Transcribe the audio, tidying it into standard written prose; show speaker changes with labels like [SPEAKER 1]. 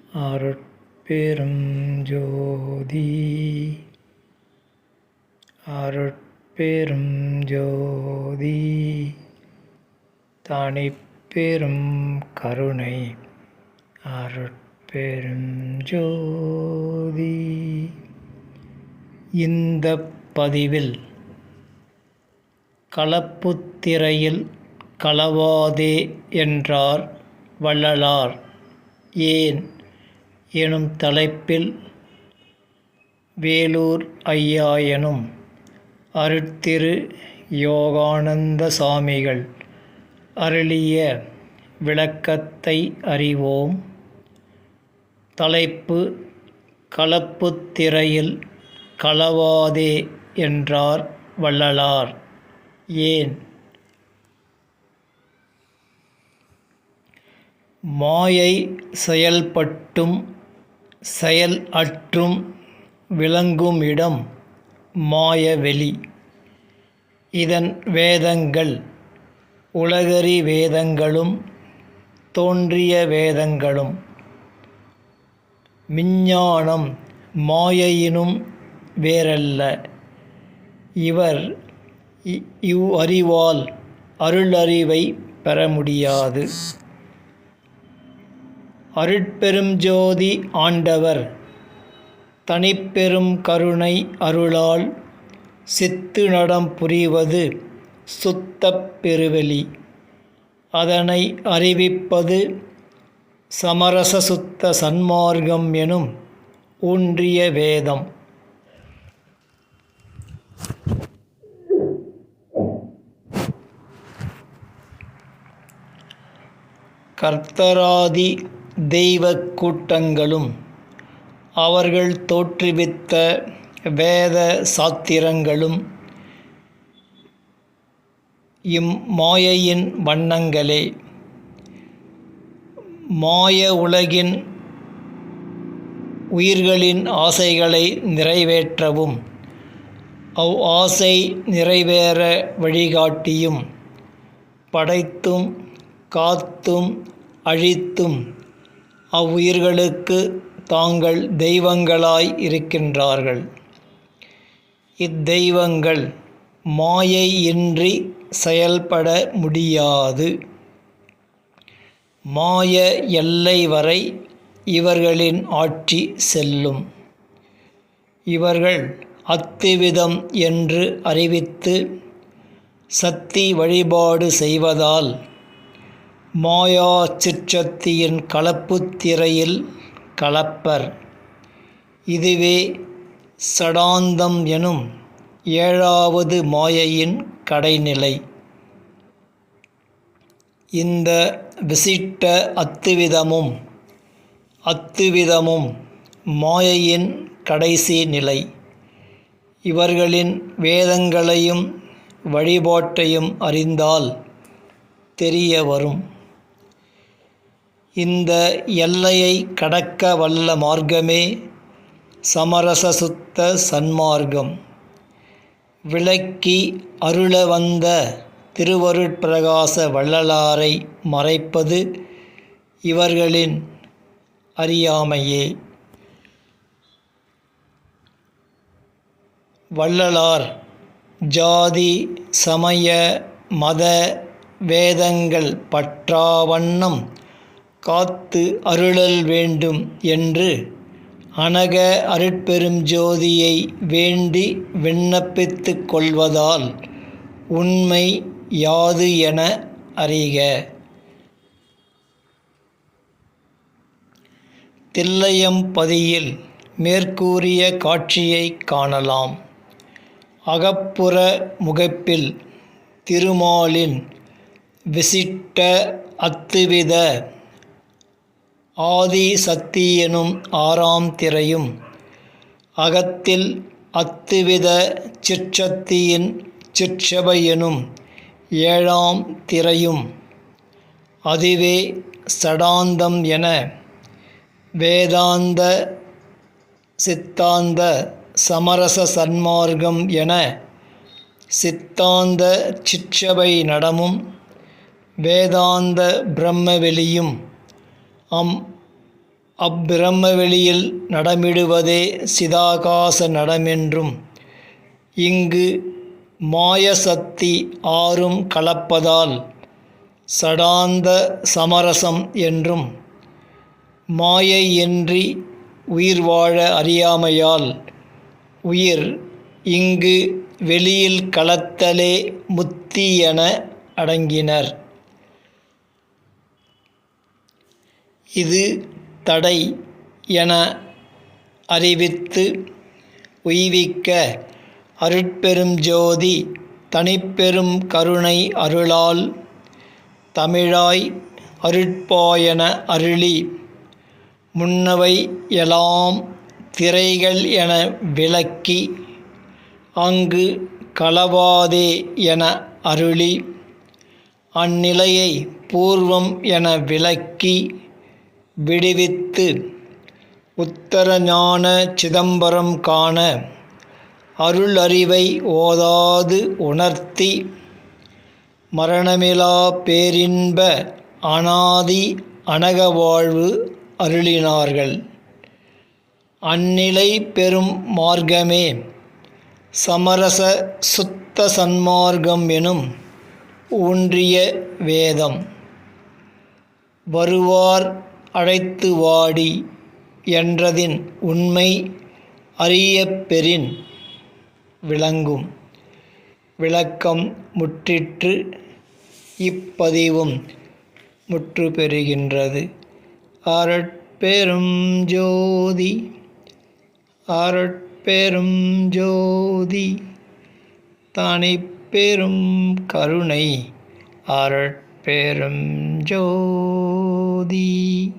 [SPEAKER 1] அருட்பெரும் ஜோதி அருட்பெரும் ஜோதி தனிப்பெரும் கருணை அருட்பெரும் ஜோதி. இந்த பதிவில் களப்புத்திரையில் களவாதே என்றார் வள்ளலார் ஏன் எனும் தலைப்பில் வேலூர் ஐயா எனும் அருட்திரு யோகானந்த சாமிகள் அருளிய விளக்கத்தை அறிவோம். தலைப்பு: களப்புத்திரையில் களவாதே என்றார் வள்ளலார் ஏன்? மாயை செயல்பட்டும் செயல் அற்றும் விளங்குமிடம் மாயவெளி. இதன் வேதங்கள் உலகறி வேதங்களும் தோன்றிய வேதங்களும். விஞ்ஞானம் மாயையினும் வேறல்ல. இவர் இவ்வறிவால் அருளறிவை பெற முடியாது. அருட்பெரும் ஜோதி ஆண்டவர் தனிப்பெரும் கருணை அருளால் சித்து நடம் புரிவது சுத்தப் பெருவெளி. அதனை அறிவிப்பது சமரச சுத்த சன்மார்க்கம் எனும் ஊன்றிய வேதம். கர்த்தராதி தெய்வக் கூட்டங்களும் அவர்கள் தோற்றுவித்த வேத சாத்திரங்களும் இம்மாயையின் வண்ணங்களே. மாய உலகின் உயிர்களின் ஆசைகளை நிறைவேற்றவும் அவ் ஆசை நிறைவேற வழிகாட்டியும் படைத்தும் காத்தும் அழித்தும் அவ்வுயிர்களுக்கு தாங்கள் தெய்வங்களாய் இருக்கின்றார்கள். இத்தெய்வங்கள் மாயை இன்றி செயல்பட முடியாது. மாய எல்லை வரை இவர்களின் ஆட்சி செல்லும். இவர்கள் அத்துவிதம் என்று அறிவித்து சக்தி வழிபாடு செய்வதால் மாயா சிற்றத்தியின் களப்புத்திரையில் களப்பர். இதுவே சடாந்தம் எனும் ஏழாவது மாயையின் கடைநிலை. இந்த விசிட்ட அத்துவிதமும் மாயையின் கடைசி நிலை. இவர்களின் வேதங்களையும் வழிபாட்டையும் அறிந்தால் தெரிய வரும். இந்த எல்லையை கடக்க வல்ல மார்க்கமே சமரச சுத்த சன்மார்க்கம். விளக்கி அருள வந்த திருவருட்பிரகாச வள்ளலாரை மறைப்பது இவர்களின் அறியாமையே. வள்ளலார் ஜாதி சமய மத வேதங்கள் பற்றாவண்ணம் காத்து அருளல் வேண்டும் என்று அனக அருட்பெரும் ஜோதியை வேண்டி விண்ணப்பித்துக் கொள்வதால் உண்மை யாது என அறிக. தில்லையம்பதியில் மேற்கூறிய காட்சியை காணலாம். அகப்புற முகப்பில் திருமாலின் விசிட்ட அத்துவித ஆதி சக்தி எனும் 6ஆம் திரையும், அகத்தில் அத்துவித சிற்சக்தியின் சிற்சபை எனும் 7ஆம் திரையும், அதுவே சடாந்தம் என வேதாந்த சித்தாந்த சமரச சன்மார்க்கம் என சித்தாந்த சிற்சபை நடமும் வேதாந்த பிரம்மவெளியும் அப்பிரமவெளியில் நடமிடுவதே சிதாகாச நடமென்றும் இங்கு மாயசக்தி ஆறும் கலப்பதால் சடாந்த சமரசம் என்றும் மாயை இன்றி உயிர் வாழ அறியாமையால் உயிர் இங்கு வெளியில் கலத்தலே முத்தி என அடங்கினர். இது தடை என அறிவித்து உய்விக்க அருட்பெரும் ஜோதி தனிப்பெரும் கருணை அருளால் தமிழாய் அருட்பாயென அருளி முன்னவை எலாம் திரைகள் என விளக்கி அங்கு களவாதே என அருளி அந்நிலையை பூர்வம் என விளக்கி விடுவித்து உத்தர ஞான சிதம்பரம் காண அருள் அறிவை ஓதாது உணர்த்தி மரணமிலா பேரின்ப அனாதி அனக வாழ்வு அருளினார்கள். அந்நிலை பெறும் மார்க்கமே சமரச சுத்த சன்மார்க்கம் எனும் ஊன்றிய வேதம். வருவார் அழைத்து வாடி என்றதின் உண்மை அறியப் பெறின் விளங்கும். விளக்கம் முற்றிற்று. இப்பதிவும் முற்று பெறுகின்றது. அருட்பெரும் ஜோதி அருட்பெரும் ஜோதி தனிப்பெரும் கருணை அருட்பெரும் ஜோதி.